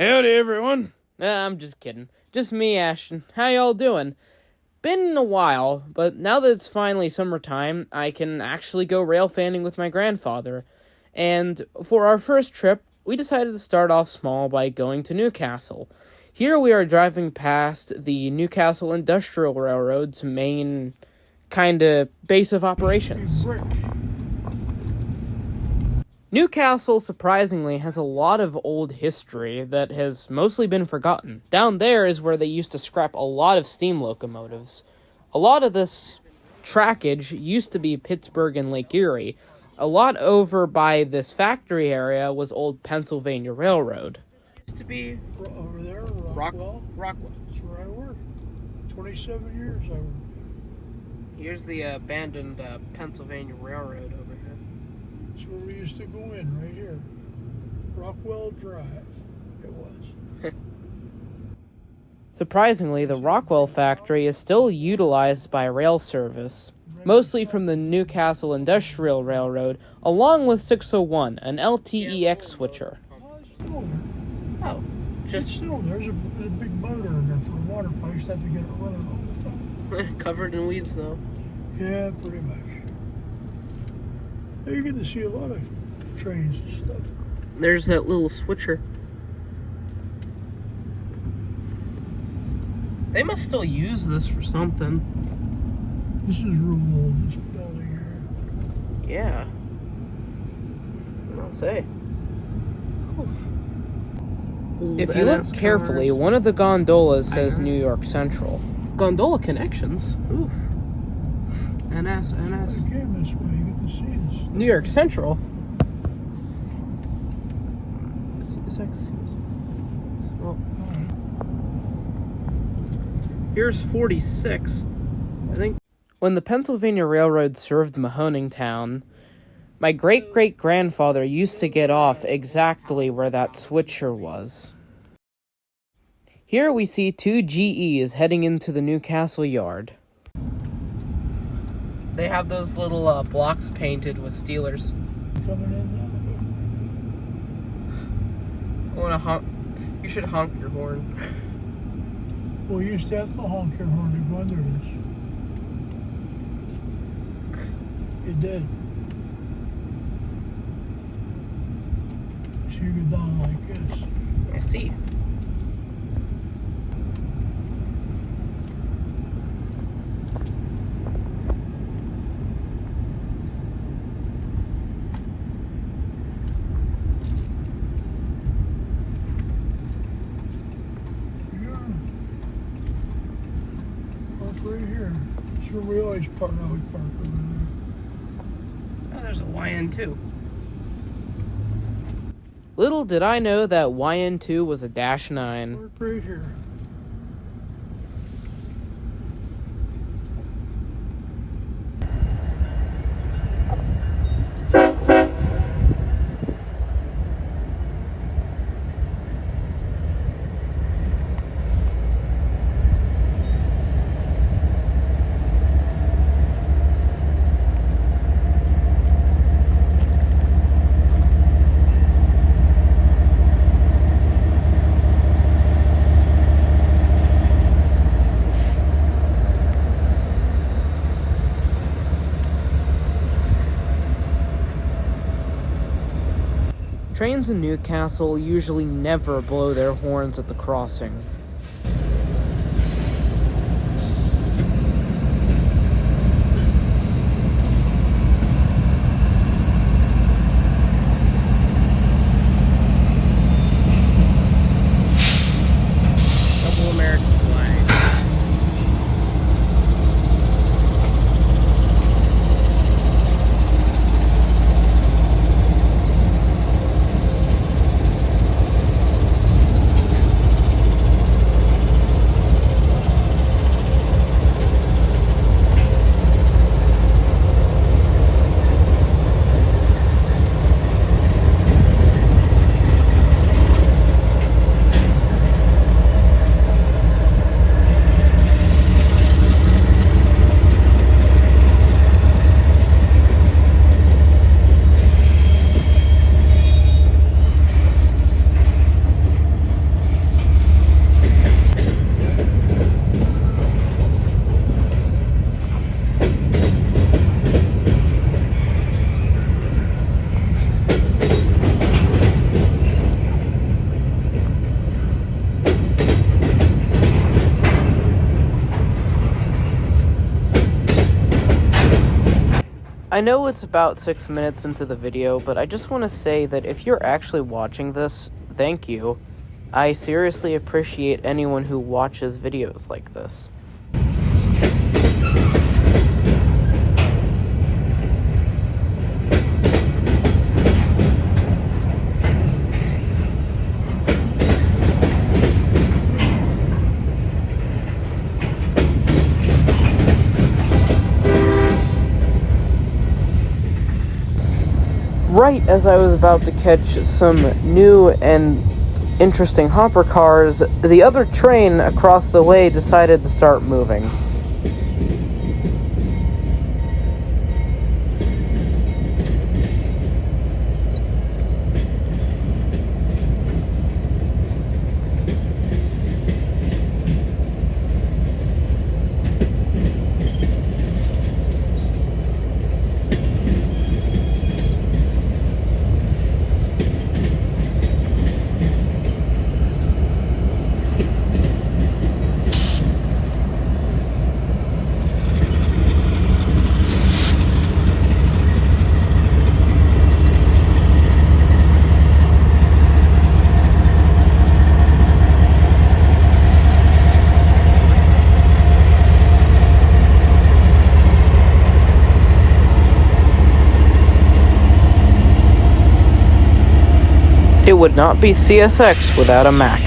Howdy, everyone. I'm just kidding. Just me, Ashton. How y'all doing? Been a while, but now that it's finally summertime, I can actually go rail fanning with my grandfather. And for our first trip, we decided to start off small by going to Newcastle. Here we are driving past the Newcastle Industrial Railroad's main base of operations. Newcastle, surprisingly, has a lot of old history that has mostly been forgotten. Down there is where they used to scrap a lot of steam locomotives. A lot of this trackage used to be Pittsburgh and Lake Erie. A lot over by this factory area was old Pennsylvania Railroad. Used to be over there, Rockwell. Rockwell. That's where I worked. 27 years I worked. Here's the abandoned Pennsylvania Railroad over here. That's where we used to go in, right here. Rockwell Drive, it was. Surprisingly, the Rockwell factory is still utilized by rail service, mostly from the Newcastle Industrial Railroad, along with 601, an LTEX switcher. Oh, It's still there. There's a big motor in there for the water pipe. You just have to get it running all the time. Covered in weeds, though. Yeah, pretty much. You get to see a lot of trains and stuff. There's that little switcher. They must still use this for something. This is real old, this building here. Yeah. I'll say. If you look carefully, one of the gondolas says New York Central. Gondola connections? Oof. NS. I came this way, you get to see this. New York Central? Well, here's 46, I think. When the Pennsylvania Railroad served Mahoningtown, my great-great-grandfather used to get off exactly where that switcher was. Here we see two GEs heading into the Newcastle yard. They have those little blocks painted with Steelers. Coming in I want to honk. You should honk your horn. now. Well, you used to have to honk your horn to go under this. It did. So you go down like this. I see. Right here. That's where we always park. Now we park over there. Oh, there's a YN2. Little did I know that YN2 was a -9. Park right here. Trains in Newcastle usually never blow their horns at the crossing. Double American flag. I know it's about 6 minutes into the video, but I just want to say that if you're actually watching this, thank you. I seriously appreciate anyone who watches videos like this. Right as I was about to catch some new and interesting hopper cars, the other train across the way decided to start moving. It would not be CSX without a Mac.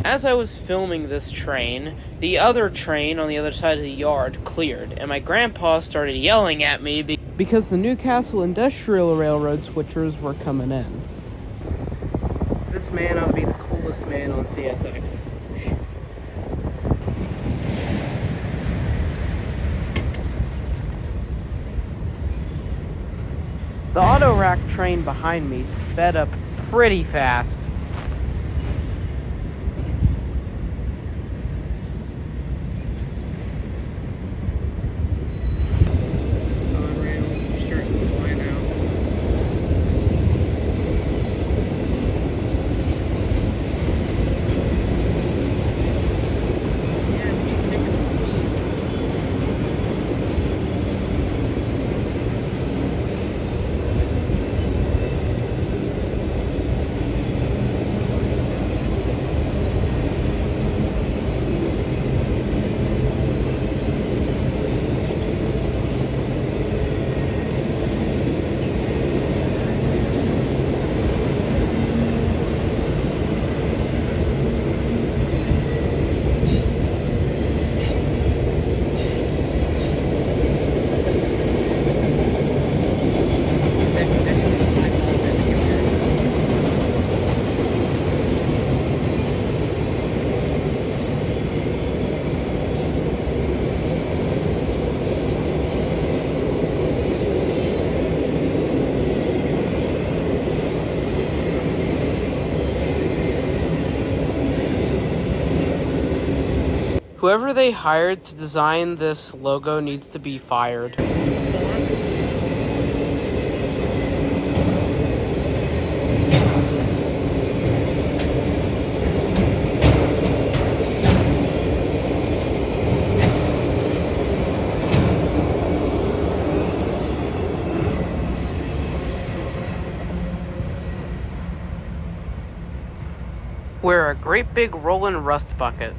As I was filming this train, the other train on the other side of the yard cleared, and my grandpa started yelling at me because the Newcastle Industrial Railroad switchers were coming in. This man ought to be the coolest man on CSX. The auto rack train behind me sped up pretty fast. Whoever they hired to design this logo needs to be fired. We're a great big rollin' rust bucket.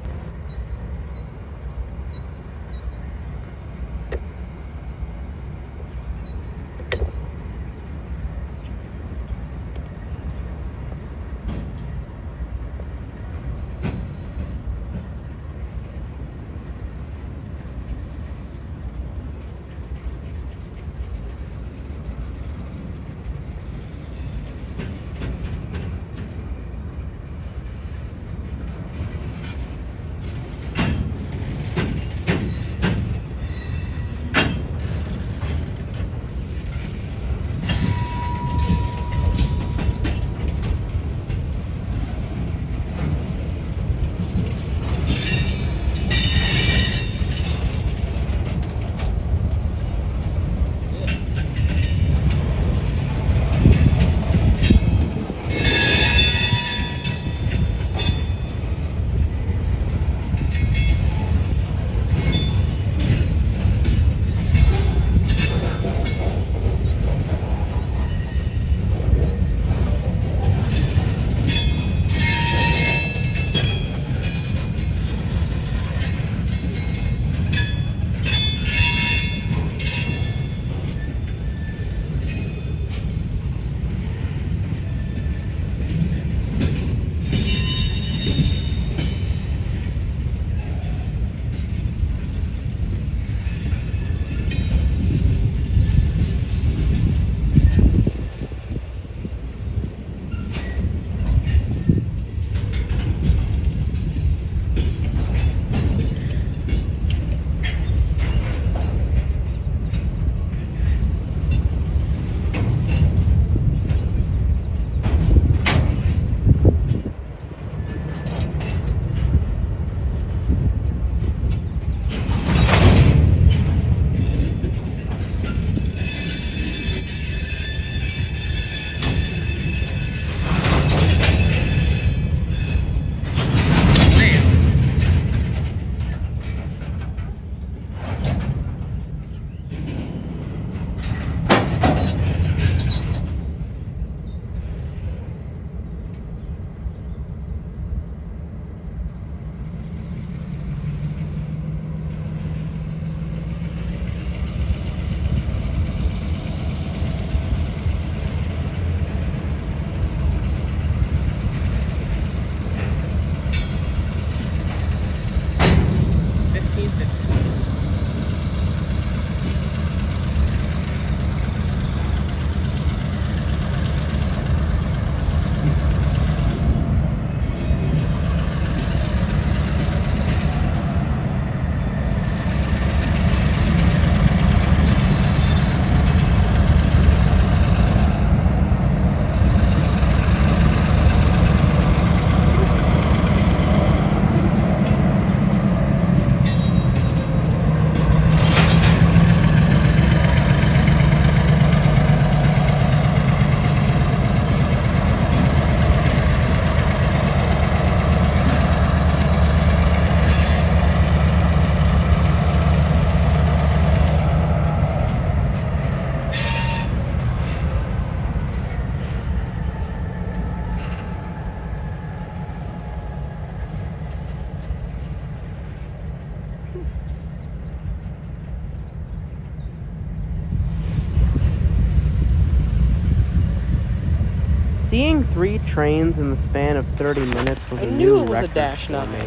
Seeing 3 trains in the span of 30 minutes was a new record for me.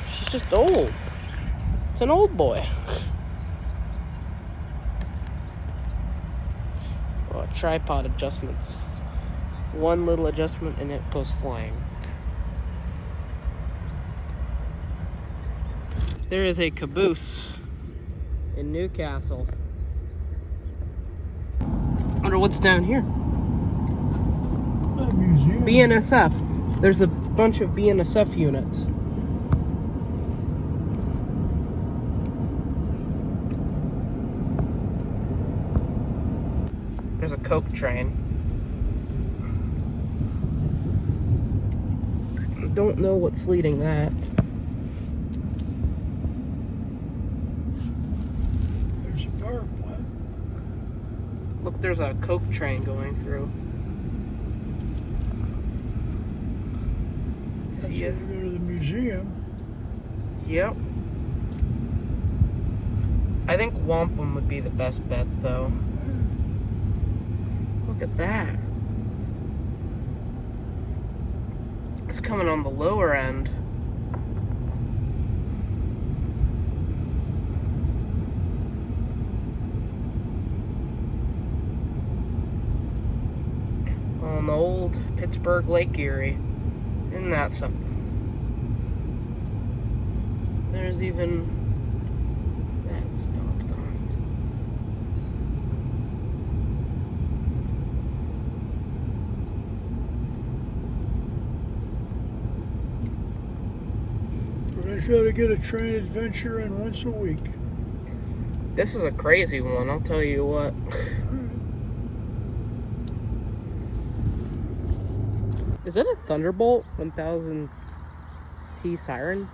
She's just old. It's an old boy. Oh, tripod adjustments. One little adjustment and it goes flying. There is a caboose in Newcastle. I wonder what's down here. That museum. BNSF. There's a bunch of BNSF units. There's a Coke train. Don't know what's leading that. There's a power plant. Look, there's a Coke train going through. That's See ya. where we go to the museum. Yep. I think Wampum would be the best bet, though. Look at that. It's coming on the lower end. On the old Pittsburgh Lake Erie. Isn't that something? There's even that stopped on. We're going to try to get a train adventure in once a week. This is a crazy one, I'll tell you what. Is that a Thunderbolt 1000 T siren?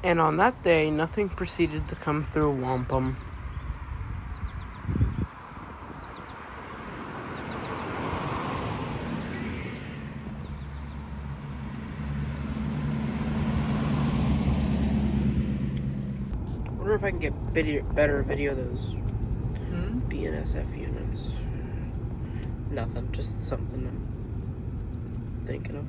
And on that day, nothing proceeded to come through Wampum. I wonder if I can get better video of those BNSF units. Nothing, just something I'm thinking of.